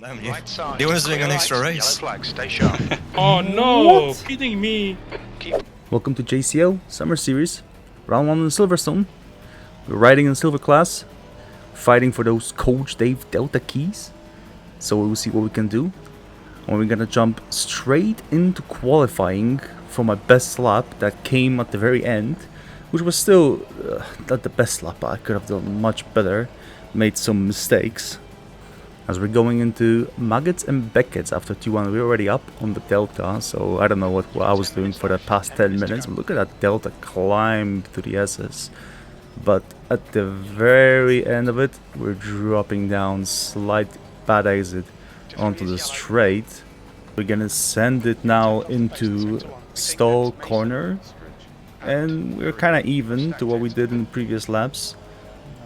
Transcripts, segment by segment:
Damn, he was doing an extra race. Oh no! Kidding me! Welcome to JCL Summer Series, round 1 in Silverstone. We're riding in Silver class, fighting for those Coach Dave Delta keys. So we'll see what we can do. And we're gonna jump straight into qualifying for my best lap that came at the very end, which was still not the best lap. I could have done much better, made some mistakes. As we're going into Maggots and Beckett's after T1, we're already up on the Delta, so I don't know what I was doing for the past 10 minutes. But look at that Delta climb to the SS. But at the very end of it, we're dropping down, slight bad exit onto the straight. We're gonna send it now into stall corner, and we're kind of even to what we did in the previous laps.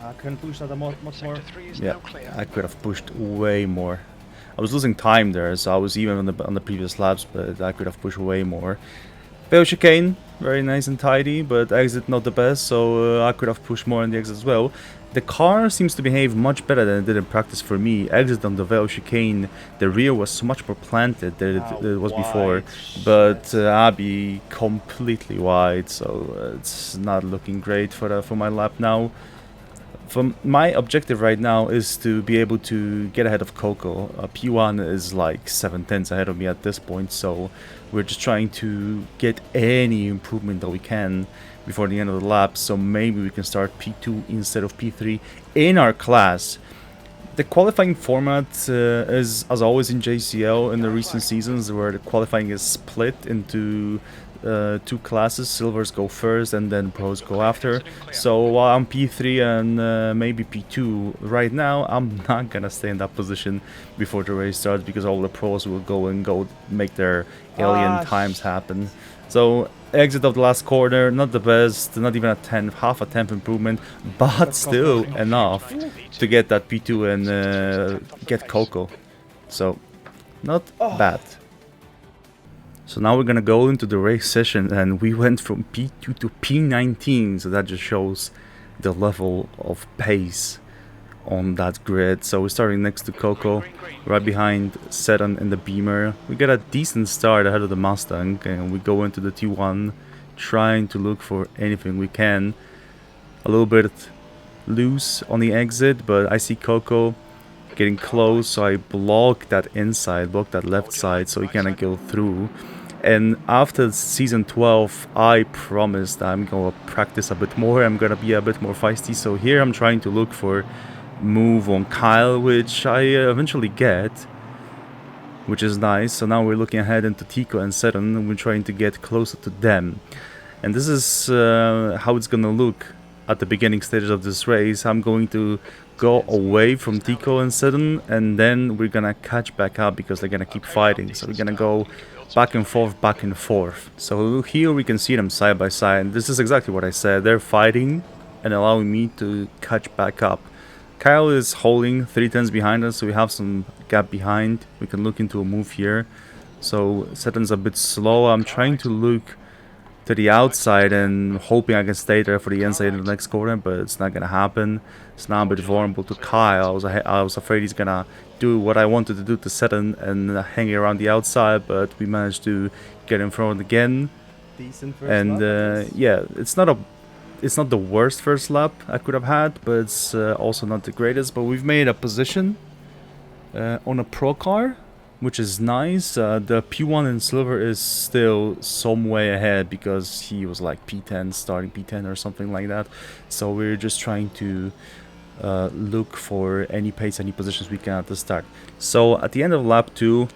I can push that much more. Yeah, I could have pushed way more. I was losing time there, so I was even on the previous laps, but I could have pushed way more. Fail chicane, very nice and tidy, but exit not the best, so I could have pushed more on the exit as well. The car seems to behave much better than it did in practice for me. Exit on the Veil chicane, the rear was so much more planted than it was before, but Abbey completely wide, so it's not looking great for my lap now. My objective right now is to be able to get ahead of Coco. P1 is like 7/10 ahead of me at this point, so we're just trying to get any improvement that we can before the end of the lap, so maybe we can start P2 instead of P3 in our class. The qualifying format is, as always in JCL in the recent seasons, where the qualifying is split into two classes. Silvers go first and then pros go after. So while I'm P3 and maybe P2 right now, I'm not gonna stay in that position before the race starts, because all the pros will go make their alien times happen. So exit of the last corner, not the best, not even a 10th, half a 10th improvement, but still enough to get that P2 and get Coco. So not bad. So now we're gonna go into the race session, and we went from P2 to P19, so that just shows the level of pace on that grid. So we're starting next to Coco, right behind Sedan in the Beamer. We get a decent start ahead of the Mustang, and we go into the T1 trying to look for anything we can. A little bit loose on the exit, but I see Coco getting close, so I block that inside, block that left side, so he cannot go through. And after season 12, I promised I'm gonna practice a bit more, I'm gonna be a bit more feisty, so here I'm trying to look for move on Kyle, which I eventually get, which is nice. So now we're looking ahead into Tico and Sedan, and we're trying to get closer to them. And this is how it's gonna look at the beginning stages of this race. I'm going to go away from Tico and Sedan, and then we're gonna catch back up because they're gonna keep fighting. So we're gonna go back and forth, back and forth. So here we can see them side by side. This is exactly what I said. They're fighting and allowing me to catch back up. Kyle is holding 3/10 behind us, so we have some gap behind. We can look into a move here. So Sedan's a bit slow. I'm trying to look to the outside and hoping I can stay there for the inside in the next corner, but it's not gonna happen. It's now a bit vulnerable to Kyle. I was afraid he's gonna do what I wanted to do to Sedan and hang around the outside, but we managed to get in front again. And yeah, it's not the worst first lap I could have had, but it's also not the greatest. But we've made a position on a pro car, which is nice. The P1 in Silver is still some way ahead because he was like P10, starting P10 or something like that. So we're just trying to look for any pace, any positions we can at the start. So at the end of lap 2,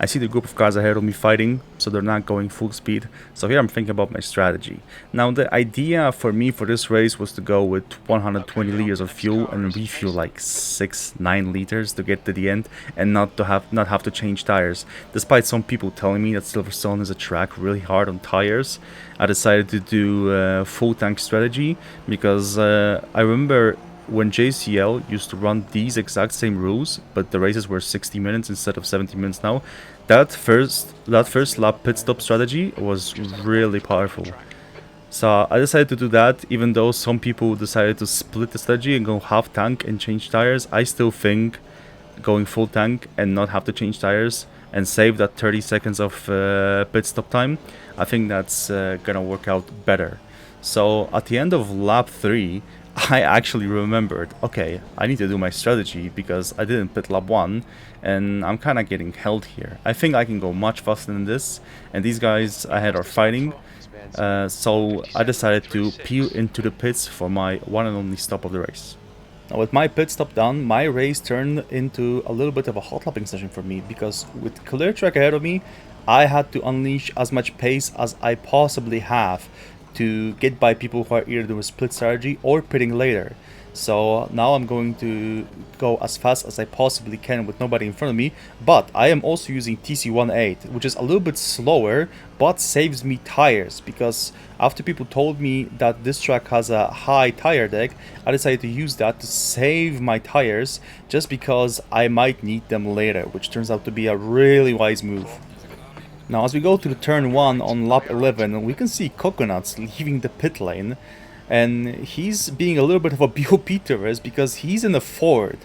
I see the group of cars ahead of me fighting, so they're not going full speed. So here I'm thinking about my strategy. Now the idea for me for this race was to go with 120 liters of fuel and refuel like 6-9 liters to get to the end, and not have to change tires. Despite some people telling me that Silverstone is a track really hard on tires, I decided to do a full tank strategy because I remember when JCL used to run these exact same rules, but the races were 60 minutes instead of 70 minutes now. That first lap pit stop strategy was really powerful. So I decided to do that, even though some people decided to split the strategy and go half tank and change tires. I still think going full tank and not have to change tires and save that 30 seconds of pit stop time, I think that's gonna work out better. So at the end of lap 3, I actually remembered, okay, I need to do my strategy because I didn't pit lap 1 and I'm kind of getting held here. I think I can go much faster than this, and these guys ahead are fighting. So I decided to peel into the pits for my one and only stop of the race. Now with my pit stop done, my race turned into a little bit of a hot lapping session for me, because with clear track ahead of me, I had to unleash as much pace as I possibly have to get by people who are either doing split strategy or pitting later. So now I'm going to go as fast as I possibly can with nobody in front of me, but I am also using TC18, which is a little bit slower but saves me tires, because after people told me that this track has a high tire deck, I decided to use that to save my tires just because I might need them later, which turns out to be a really wise move. Now as we go to the turn 1 on lap 11, we can see Coconuts leaving the pit lane. And he's being a little bit of a BOP terrorist because he's in a Ford.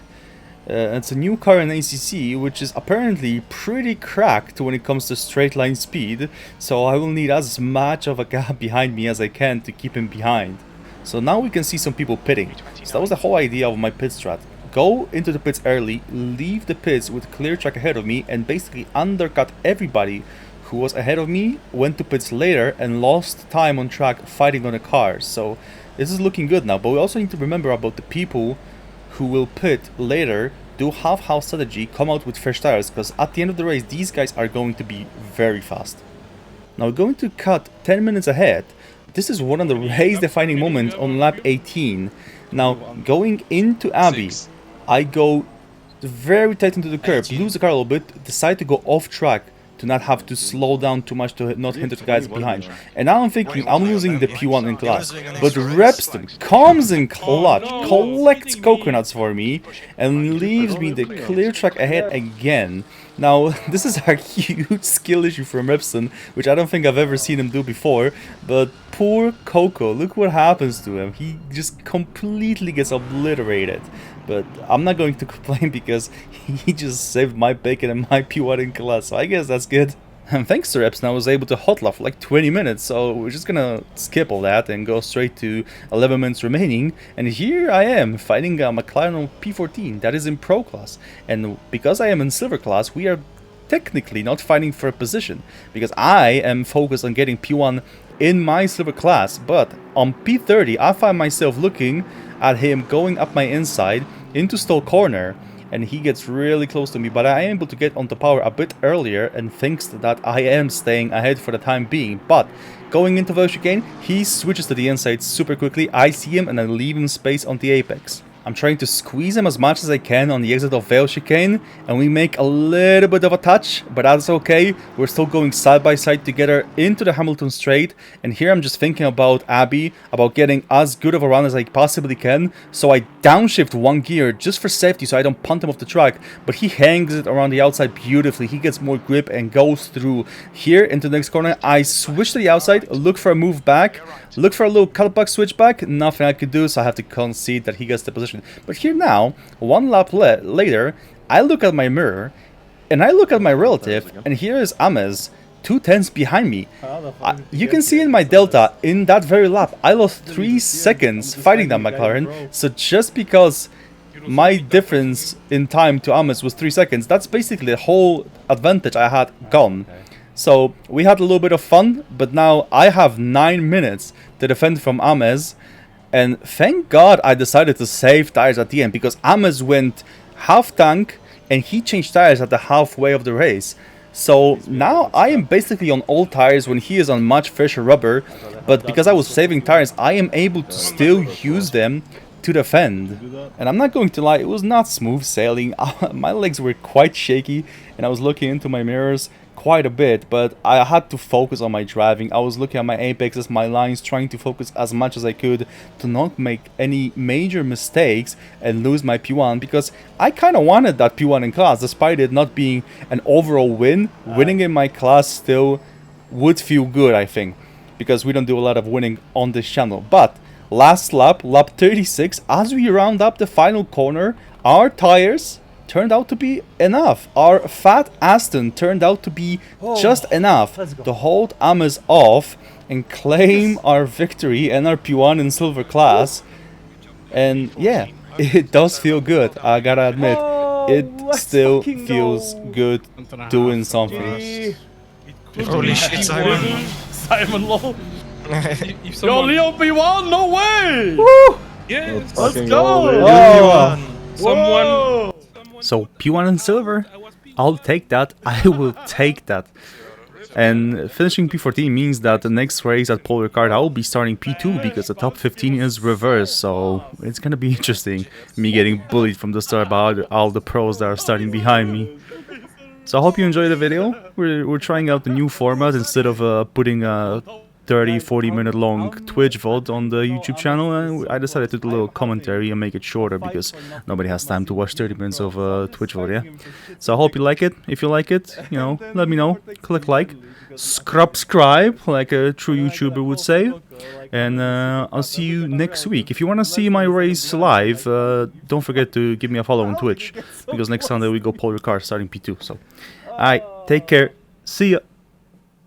It's a new car in ACC, which is apparently pretty cracked when it comes to straight line speed. So I will need as much of a gap behind me as I can to keep him behind. So now we can see some people pitting. So that was the whole idea of my pit strat. Go into the pits early, leave the pits with clear track ahead of me, and basically undercut everybody who was ahead of me, went to pits later, and lost time on track fighting on the cars. So this is looking good now, but we also need to remember about the people who will pit later, do half-house strategy, come out with fresh tires, because at the end of the race these guys are going to be very fast. Now we're going to cut 10 minutes ahead. This is one of the race-defining moments on lap 18. Now going into Abbey, I go very tight into the curb, lose the car a little bit, decide to go off track to not have to slow down too much to not hinder the guys behind. And now I'm thinking I'm losing the P1 in class. But Repston comes in clutch, collects Coconuts for me, and leaves me the clear track ahead again. Now, this is a huge skill issue from Repston, which I don't think I've ever seen him do before, but poor Coco, look what happens to him. He just completely gets obliterated. But I'm not going to complain because he just saved my bacon and my P1 in class, so I guess that's good. And thanks to Repston, I was able to hot lap for like 20 minutes, so we're just gonna skip all that and go straight to 11 minutes remaining. And here I am, fighting a McLaren P14 that is in Pro class. And because I am in Silver class, we are technically not fighting for a position, because I am focused on getting P1 in my Silver class. But on P30, I find myself looking at him going up my inside into stall corner, and he gets really close to me, but I am able to get onto power a bit earlier and thinks that I am staying ahead for the time being. But going into the chicane, he switches to the inside super quickly. I see him and I leave him space on the apex. I'm trying to squeeze him as much as I can on the exit of Vale chicane, and we make a little bit of a touch, but that's okay. We're still going side by side together into the Hamilton straight, and here I'm just thinking about Abbey, about getting as good of a run as I possibly can, so I downshift one gear just for safety so I don't punt him off the track, but he hangs it around the outside beautifully. He gets more grip and goes through. Here into the next corner, I switch to the outside, look for a move back, look for a little cutback switch back, nothing I could do, so I have to concede that he gets the position. But here now, one lap later, I look at my mirror, and I look at my relative, and here is Ames, 2/10 behind me. You can see in my delta, in that very lap, I lost 3 seconds fighting that McLaren, so just because my difference in time to Ames was 3 seconds, that's basically the whole advantage I had gone. So we had a little bit of fun, but now I have 9 minutes to defend from Ames. And thank God I decided to save tires at the end, because Ames went half tank and he changed tires at the halfway of the race. So now I am basically on all tires when he is on much fresher rubber, but because I was saving tires, I am able to still use them to defend. And I'm not going to lie, it was not smooth sailing. My legs were quite shaky and I was looking into my mirrors quite a bit, but I had to focus on my driving. I was looking at my apexes, my lines, trying to focus as much as I could to not make any major mistakes and lose my P1, because I kind of wanted that P1 in class, despite it not being an overall win. Winning in my class still would feel good, I think, because we don't do a lot of winning on this channel. But last lap, lap 36, as we round up the final corner, our tires turned out to be enough. Our fat Aston turned out to be just enough to hold Ames off and claim our victory and our P1 in silver class. And yeah, it does feel good, I gotta admit. It still feels good doing something. Holy shit, Simon. Simon lol. Yo, Someone- Leo P1, no way! Woo! Yes, Let's let's go, go! Oh. Someone. So P1 and silver, I'll take that. I will take that. And finishing P14 means that the next race at Paul Ricard I will be starting P2 because the top 15 is reversed. So it's gonna be interesting. Me getting bullied from the start by all the pros that are starting behind me. So I hope you enjoyed the video. We're trying out the new format instead of putting a 30-40 minute long Twitch VOD on the YouTube channel. I decided to do a little commentary and make it shorter because nobody has time to watch 30 minutes of Twitch VOD, yeah? So I hope you like it. If you like it, you know, let me know. Click like, subscribe, like a true YouTuber would say. And I'll see you next week. If you want to see my race live, don't forget to give me a follow on Twitch because next Sunday we go Paul Ricard starting P2. So, alright, take care. See ya.